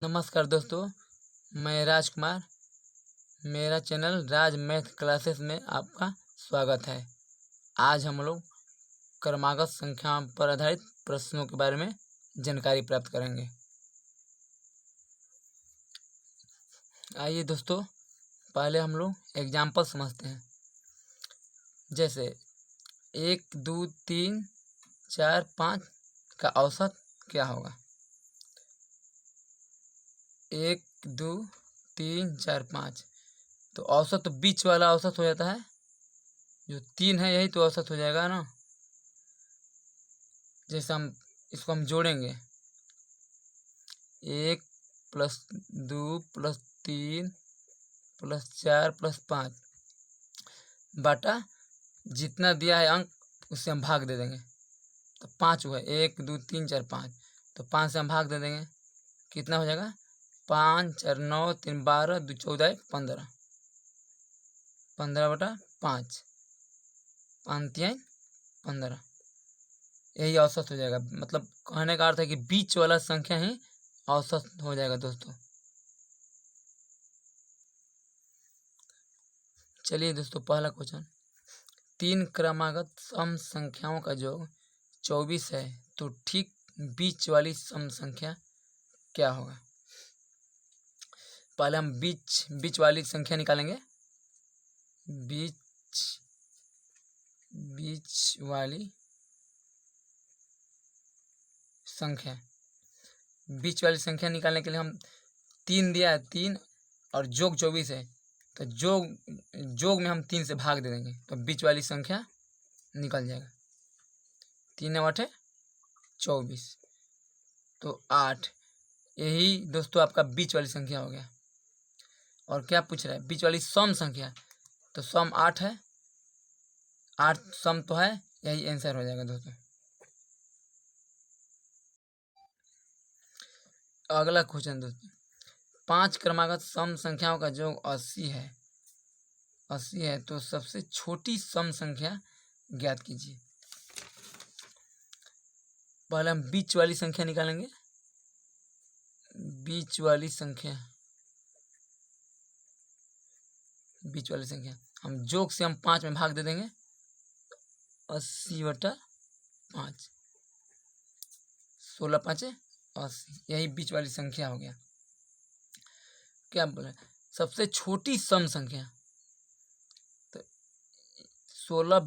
नमस्कार दोस्तों, मैं राजकुमार। मेरा चैनल राज मैथ क्लासेस में आपका स्वागत है। आज हम लोग क्रमागत संख्या पर आधारित प्रश्नों के बारे में जानकारी प्राप्त करेंगे। आइए दोस्तों, पहले हम लोग एग्जाम्पल समझते हैं। जैसे 1, 2, 3, 4, 5 का औसत क्या होगा। 1, 2, 3, 4, 5 तो औसत तो बीच वाला औसत हो जाता है। जो 3 है यही तो औसत हो जाएगा ना। जैसे इसको हम जोड़ेंगे 1 + 2 + 3 + 4 + 5 बटा जितना दिया है अंक उससे हम भाग दे देंगे। तो 5 हुआ 1, 2, 3, 4, 5 तो 5 से हम भाग दे देंगे। कितना हो जाएगा 5, 4, 9, 3, 12, 2, 14, 15 15/5 5 3 15 यही औसत हो जाएगा। मतलब कहने का अर्थ है कि बीच वाला संख्या ही औसत हो जाएगा दोस्तों। चलिए दोस्तों, पहला क्वेश्चन, 3 क्रमागत सम संख्याओं का योग 24 है तो ठीक बीच वाली सम संख्या क्या होगा। पहले हम बीच वाली संख्या निकालेंगे। बीच वाली संख्या निकालने के लिए हम 3 दिया है, 3 और जोग 24 है तो जोग में हम 3 से भाग दे देंगे तो बीच वाली संख्या निकल जाएगा। 3 × 8 = 24 तो 8। यही दोस्तों आपका बीच वाली संख्या हो गया। और क्या पूछ रहा है, बीच वाली सम संख्या, तो सम 8 है। 8 सम तो है, यही आंसर हो जाएगा दोस्तों। अगला क्वेश्चन दोस्तों, 5 क्रमागत सम संख्याओं का योग 80 है तो सबसे छोटी सम संख्या ज्ञात कीजिए। पहले हम बीच वाली संख्या निकालेंगे। बीच वाली संख्या हम जोग से हम 5 में भाग दे देंगे। 80/5 16 × 5 = 80 यही बीच वाली संख्या हो गया। क्या बोला, सबसे छोटी सम संख्या, तो 16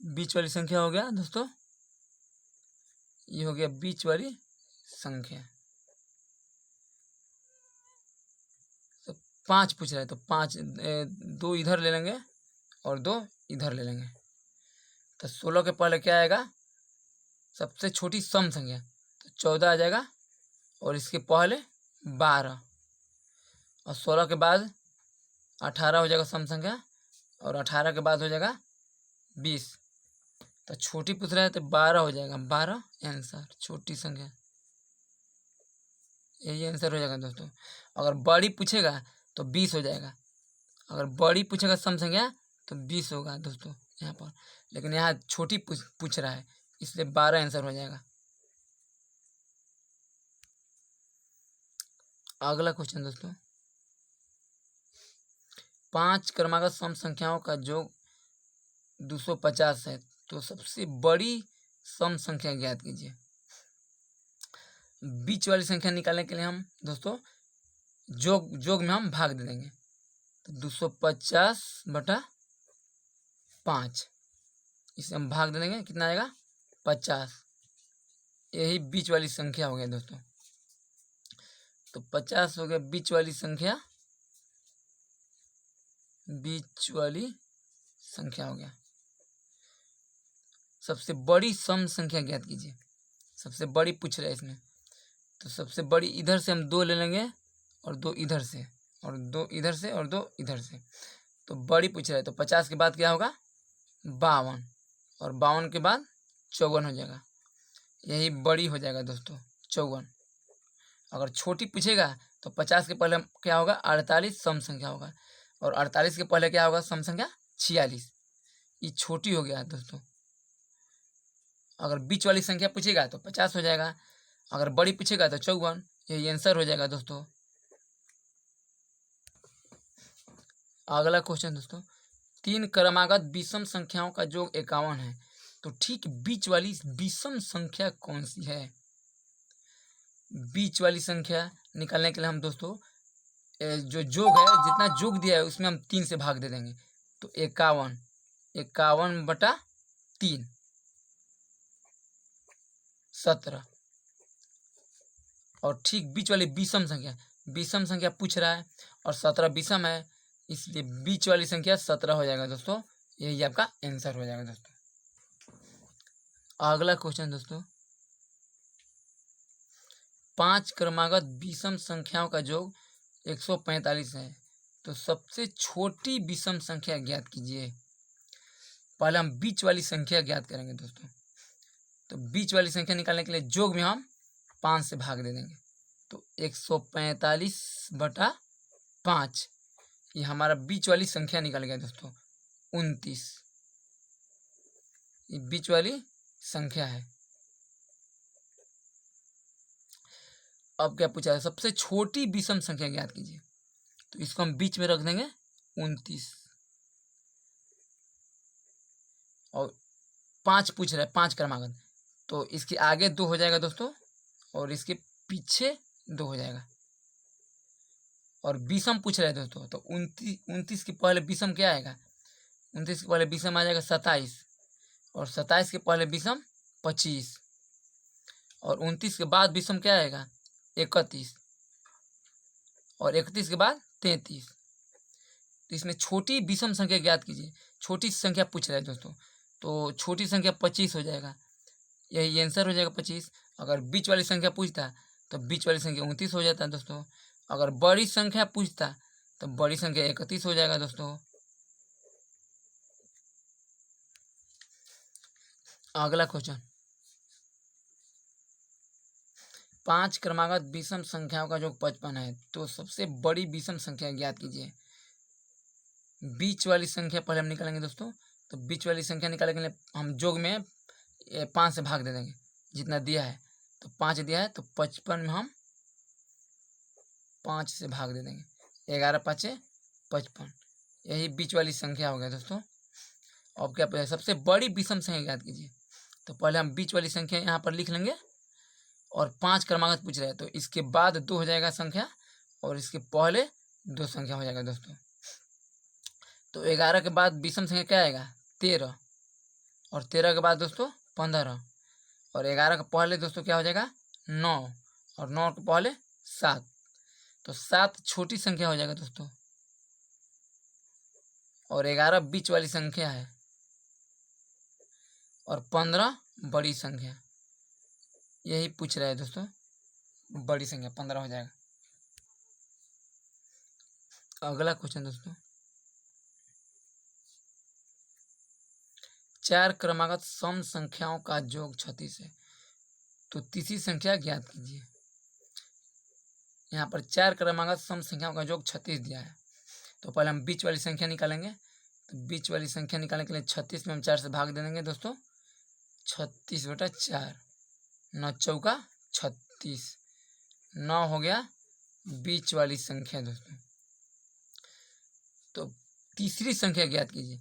बीच वाली संख्या हो गया दोस्तों। ये हो गया बीच वाली संख्या। तो 5 पूछ रहा है तो 5 2 इधर ले लेंगे और 2 इधर ले लेंगे। तो 16 के पहले क्या आएगा, सबसे छोटी सम संख्या, तो 14 आ जाएगा और इसके पहले 12 और 16 के बाद 18 हो जाएगा सम संख्या और 18 के बाद हो जाएगा 20। तो छोटी पूछ रहा है तो 12 हो जाएगा। 12 आंसर, छोटी संख्या यही आंसर हो जाएगा दोस्तों। अगर बड़ी पूछेगा तो 20 हो जाएगा। अगर बड़ी पूछेगा सम संख्या तो 20 होगा दोस्तों यहाँ पर, लेकिन यहाँ छोटी पूछ रहा है इसलिए 12 आंसर हो जाएगा। अगला क्वेश्चन दोस्तों, 5 क्रमागत सम संख्याओं का योग 250 है तो सबसे बड़ी सम संख्या ज्ञात कीजिए। बीच वाली संख्या निकालने के लिए हम दोस्तों जोग में हम भाग दे देंगे। तो 250/5 इसे हम भाग दे देंगे, कितना आएगा 50। यही बीच वाली संख्या हो गया दोस्तों। तो 50 हो गया बीच वाली संख्या हो गया। सबसे बड़ी सम संख्या ज्ञात कीजिए। सबसे बड़ी पूछ रहा है इसमें, तो सबसे बड़ी इधर से हम 2 ले लेंगे और 2 इधर से और 2 इधर से और 2 इधर से। तो बड़ी पूछ रहा है तो 50 के बाद क्या होगा 52 और 52 के बाद 54 हो जाएगा। यही बड़ी हो जाएगा दोस्तों 54। अगर छोटी पूछेगा तो 50 के पहले क्या होगा 48 सम संख्या होगा और 48 के पहले क्या होगा सम संख्या 46। ये छोटी हो गया दोस्तों। अगर बीच वाली संख्या पूछेगा तो 50 हो जाएगा। अगर बड़ी पूछेगा तो 54, यही आंसर हो जाएगा दोस्तों। अगला क्वेश्चन दोस्तों, 3 क्रमागत विषम संख्याओं का योग 51 है, तो ठीक बीच वाली विषम संख्या कौन सी है? बीच वाली संख्या निकालने के लिए हम दोस्तों जो योग है, जितना योग दिया है उसमें हम 3 से भाग दे देंगे। तो 51, 51/3 17। और ठीक बीच वाली विषम संख्या पूछ रहा है, और 17 विषम है, इसलिए बीच वाली संख्या 17 हो जाएगा दोस्तों। यही आपका आंसर हो जाएगा दोस्तों। अगला क्वेश्चन दोस्तों, 5 क्रमागत विषम संख्याओं का योग 145 है, तो सबसे छोटी विषम संख्या ज्ञात कीजिए। पहले हम बीच वाली संख्या ज्ञात करेंगे दोस्तों। तो बीच वाली संख्या निकालने के लिए योग में हम 5 से भाग दे देंगे। तो 145/5, ये हमारा बीच वाली संख्या निकल गया दोस्तों, 29। ये बीच वाली संख्या है। अब क्या पूछा है? सबसे छोटी विषम संख्या ज्ञात कीजिए। तो इसको हम बीच में रख देंगे 29, और 5 पूछ रहा है, 5 क्रमागत, तो इसके आगे 2 हो जाएगा दोस्तों, और इसके पीछे 2 हो जाएगा। और विषम पूछ रहे हैं दोस्तों, तो 29 के पहले विषम क्या आएगा? 29 के पहले विषम आ जाएगा 27, और 27 के पहले विषम 25, और 29 के बाद विषम क्या आएगा? 31, और 31 के बाद 33। तो इसमें छोटी विषम संख्या ज्ञात कीजिए। छोटी संख्या पूछ रहा है दोस्तों, तो छोटी संख्या 25 हो जाएगा, यही आंसर हो जाएगा 25। अगर बीच वाली संख्या पूछता तो बीच वाली संख्या 29 हो जाता है दोस्तों। अगर बड़ी संख्या पूछता तो बड़ी संख्या 31 हो जाएगा दोस्तों। अगला क्वेश्चन, 5 क्रमागत विषम संख्याओं का योग 55 है, तो सबसे बड़ी विषम संख्या ज्ञात कीजिए। बीच वाली संख्या पहले हम निकालेंगे दोस्तों। तो बीच वाली संख्या निकालने के लिए हम योग में 5 से भाग दे देंगे, जितना दिया है। तो 5 दिया है, तो 55 में हम 5 से भाग दे देंगे, 11×5 = 55। यही बीच वाली संख्या हो गया दोस्तों। अब क्या पूछा? सबसे बड़ी विषम संख्या ज्ञात कीजिए। तो पहले हम बीच वाली संख्या यहाँ पर लिख लेंगे, और 5 क्रमागत पूछ रहे हैं, तो इसके बाद 2 हो जाएगा संख्या, और इसके पहले 2 संख्या हो जाएगा दोस्तों। तो 11 के बाद विषम संख्या क्या आएगा? 13, और 13 के बाद दोस्तों 15, और 11 के पहले दोस्तों क्या हो जाएगा? 9, और 9 के पहले 7। तो 7 छोटी संख्या हो जाएगा दोस्तों, और 11 बीच वाली संख्या है, और 15 बड़ी संख्या। यही पूछ रहा है दोस्तों, बड़ी संख्या 15 हो जाएगा। अगला क्वेश्चन दोस्तों, 4 क्रमागत सम संख्याओं का योग 36 है, तो तीसरी संख्या ज्ञात कीजिए। यहाँ पर 4 क्रमागत सम संख्याओं का योग 36 दिया है। तो पहले हम बीच वाली संख्या निकालेंगे। तो बीच वाली संख्या निकालने के लिए 36 में हम 4 से भाग दे देंगे दोस्तों। 36/4, 9 चौका 36, 9 हो गया बीच वाली संख्या दोस्तों। तो तीसरी संख्या ज्ञात कीजिए।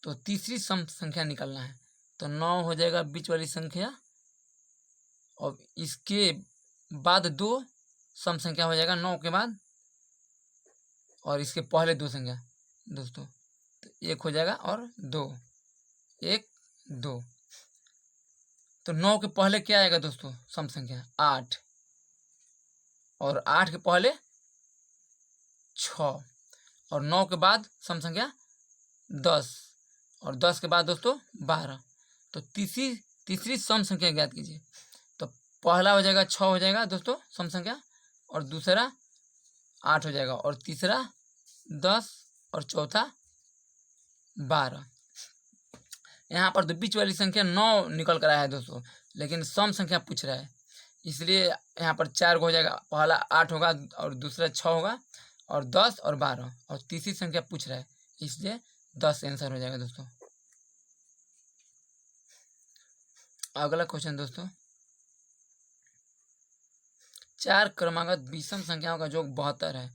तो तीसरी सम संख्या निकालना है, तो 9 हो जाएगा बीच वाली संख्या, और इसके बाद 2 सम संख्या हो जाएगा 9 के बाद, और इसके पहले 2 संख्या दोस्तों। तो 1 हो जाएगा, और 2, 1 2। तो 9 के पहले क्या आएगा दोस्तों? सम संख्या 8, और 8 के पहले 6, और 9 के बाद सम संख्या 10, और 10 के बाद दोस्तों 12। तो तीसरी सम संख्या ज्ञात कीजिए। तो पहला हो जाएगा 6 हो जाएगा दोस्तों सम संख्या, और दूसरा 8 हो जाएगा, और तीसरा 10, और चौथा 12। यहाँ पर तो बीच वाली संख्या 9 निकल कर आया है दोस्तों, लेकिन सम संख्या पूछ रहा है, इसलिए यहाँ पर 4 हो जाएगा। पहला 8 होगा, और दूसरा 6 होगा, और 10 और 12, और तीसरी संख्या पूछ रहा है, इसलिए 10 आंसर हो जाएगा दोस्तों। अगला क्वेश्चन दोस्तों, 4 क्रमागत विषम संख्याओं का योग 72 है।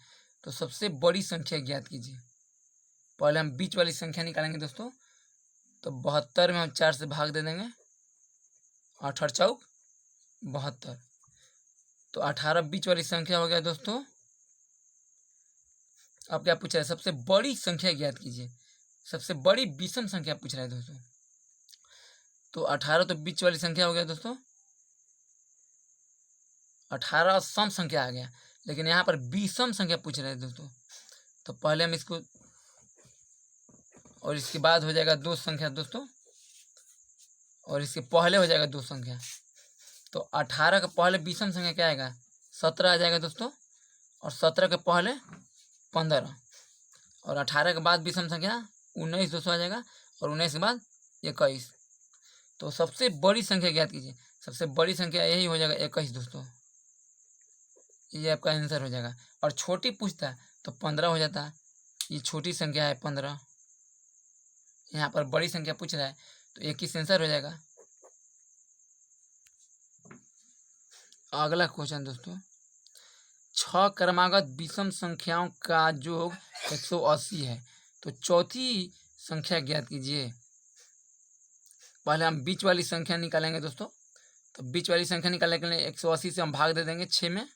तो सबसे बड़ी संख्या ज्ञात कीजिए। पहले हम बीच वाली संख्या निकालेंगे दोस्तों। तो 72 में हम 4 से भाग दे देंगे, 8 और 4 72। तो 18 बीच वाली संख्या हो गया दोस्तों। अब क्या पूछ रहा है? सबसे बड़ी संख्या ज्ञात कीजिए। सबसे बड़ी विषम संख्या पूछ रहा है दोस्तों। तो 18 तो बीच वाली संख्या हो गया दोस्तों। 18 सम संख्या आ गया, लेकिन यहाँ पर विषम संख्या पूछ रहे हैं दोस्तों। तो पहले हम इसको, और इसके बाद हो जाएगा 2 संख्या दोस्तों, और इसके पहले हो जाएगा 2 संख्या। तो 18 के पहले विषम संख्या क्या आएगा? 17 आ जाएगा दोस्तों, और 17 के पहले 15, और 18 के बाद विषम संख्या 19 दोस्तों आ जाएगा, और 19 के बाद 21। तो सबसे बड़ी संख्या ज्ञात कीजिए। सबसे बड़ी संख्या यही हो जाएगा 21 दोस्तों, ये आपका आंसर हो जाएगा। और छोटी पूछता तो 15 हो जाता, ये छोटी संख्या है 15। यहाँ पर बड़ी संख्या पूछ रहा है तो 21 आंसर हो जाएगा। अगला क्वेश्चन दोस्तों, 6 क्रमागत विषम संख्याओं का योग 180 है। तो चौथी संख्या ज्ञात कीजिए। पहले हम बीच वाली संख्या निकालेंगे दोस्तों। तो बीच वाली संख्या निकालने के लिए 180 से हम भाग दे देंगे 6 में,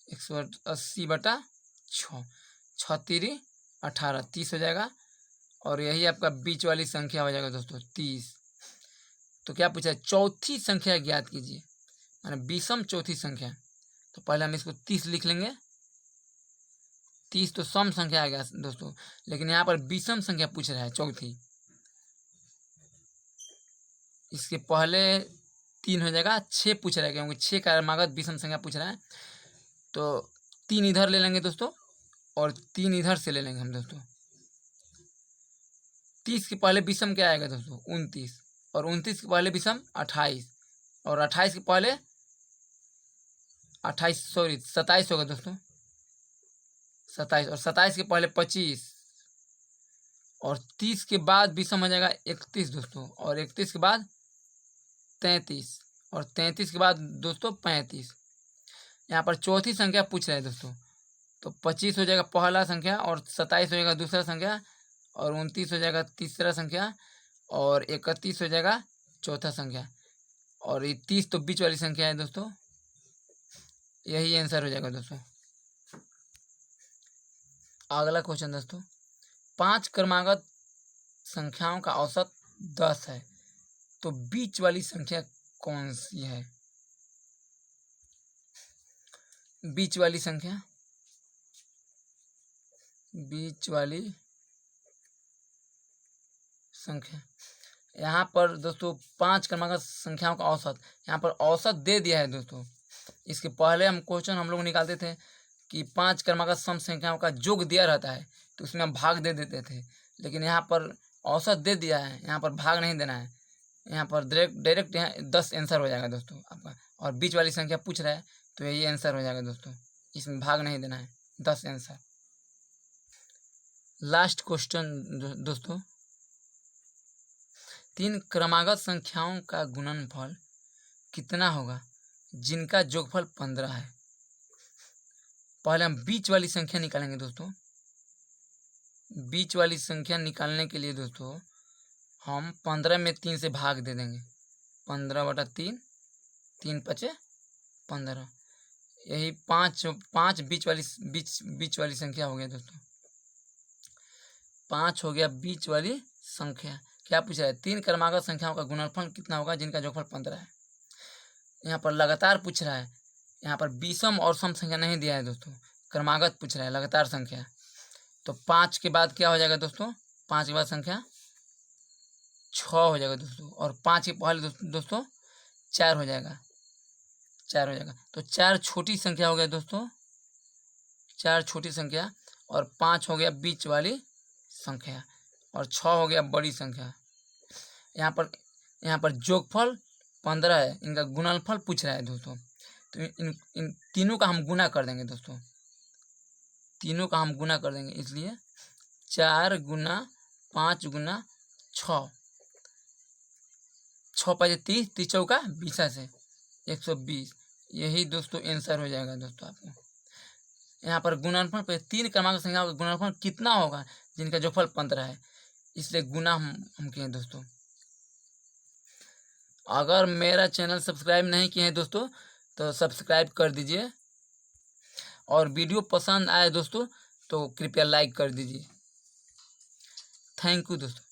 180/6, 6 तिरी 18, 30 हो जाएगा। और यही आपका बीच वाली संख्या हो जाएगा दोस्तों 30। तो क्या पूछा है? चौथी संख्या ज्ञात कीजिए, माने विषम चौथी संख्या। तो पहले हम इसको 30 लिख लेंगे। 30 तो सम संख्या आ गया दोस्तों, लेकिन यहाँ पर विषम संख्या पूछ रहा है चौथी। इसके पहले 3 हो जाएगा, 6 पूछ रहा है, क्योंकि 6 क्रमागत विषम संख्या पूछ रहा है। तो 3 इधर ले लेंगे दोस्तों, और 3 इधर से ले लेंगे हम दोस्तों। 30 के पहले विषम क्या आएगा दोस्तों? 29, और 29 के पहले विषम 28, और 28 के पहले 27 होगा दोस्तों, 27, और 27 के पहले 25, और 30 के बाद विषम हो जाएगा 31 दोस्तों, और 31 के बाद 33, और 33 के बाद दोस्तों 35। यहाँ पर चौथी संख्या पूछ रहे हैं दोस्तों। तो 25 हो जाएगा पहला संख्या, और 27 हो जाएगा दूसरा संख्या, और 29 हो जाएगा तीसरा संख्या, और 31 हो जाएगा चौथा संख्या, और ये 30 तो बीच वाली संख्या है दोस्तों। यही आंसर हो जाएगा दोस्तों। अगला क्वेश्चन दोस्तों, 5 क्रमागत संख्याओं का औसत 10 है। तो बीच वाली संख्या कौन सी है? बीच वाली संख्या, बीच वाली संख्या, यहाँ पर दोस्तों 5 क्रमागत संख्याओं का औसत, यहाँ पर औसत दे दिया है दोस्तों। इसके पहले हम क्वेश्चन हम लोग निकालते थे कि 5 क्रमागत सम संख्याओं का योग दिया रहता है, तो उसमें हम भाग दे देते थे। लेकिन यहाँ पर औसत दे दिया है, यहाँ पर भाग नहीं देना है। यहाँ पर डायरेक्ट यहाँ 10 आंसर हो जाएगा दोस्तों आपका। और बीच वाली संख्या पूछ रहा है तो यही आंसर हो जाएगा दोस्तों, इसमें भाग नहीं देना है, 10 आंसर। लास्ट क्वेश्चन दोस्तों, 3 क्रमागत संख्याओं का गुणनफल कितना होगा जिनका योगफल 15 है? पहले हम बीच वाली संख्या निकालेंगे दोस्तों। बीच वाली संख्या निकालने के लिए दोस्तों हम 15 में 3 से भाग दे देंगे, 15/3, 3 × 5 = 15। यही 5 बीच वाली संख्या हो गया दोस्तों। 5 हो गया बीच वाली संख्या। क्या पूछा है? 3 क्रमागत संख्याओं का गुणनफल कितना होगा जिनका योगफल 15 है। यहाँ पर लगातार पूछ रहा है, यहाँ पर विषम और सम संख्या नहीं दिया है दोस्तों, क्रमागत पूछ रहा है, लगातार संख्या। तो 5 के बाद क्या हो जाएगा दोस्तों? 5 के बाद संख्या 6 हो जाएगा दोस्तों, और 5 के पहले दोस्तों 4 हो जाएगा, 4 हो जाएगा। तो 4 छोटी संख्या हो गया दोस्तों, 4 छोटी संख्या, और 5 हो गया बीच वाली संख्या, और 6 हो गया बड़ी संख्या। यहाँ पर योगफल 15 है, इनका गुणनफल पूछ रहा है दोस्तों। तो इन तीनों का हम गुना कर देंगे दोस्तों, तीनों का हम गुना कर देंगे। इसलिए 4 × 5 × 6, 6 × 5 = 30, 30 × 4 = 20 से 120। यही दोस्तों आंसर हो जाएगा दोस्तों आपको। यहाँ पर गुणनफल पे 3 क्रमांक संख्या का गुणनफल कितना होगा जिनका जोगफल 15 है, इसलिए गुना हम किए दोस्तों। अगर मेरा चैनल सब्सक्राइब नहीं किए हैं दोस्तों तो सब्सक्राइब कर दीजिए, और वीडियो पसंद आए दोस्तों तो कृपया लाइक कर दीजिए। थैंक यू दोस्तों।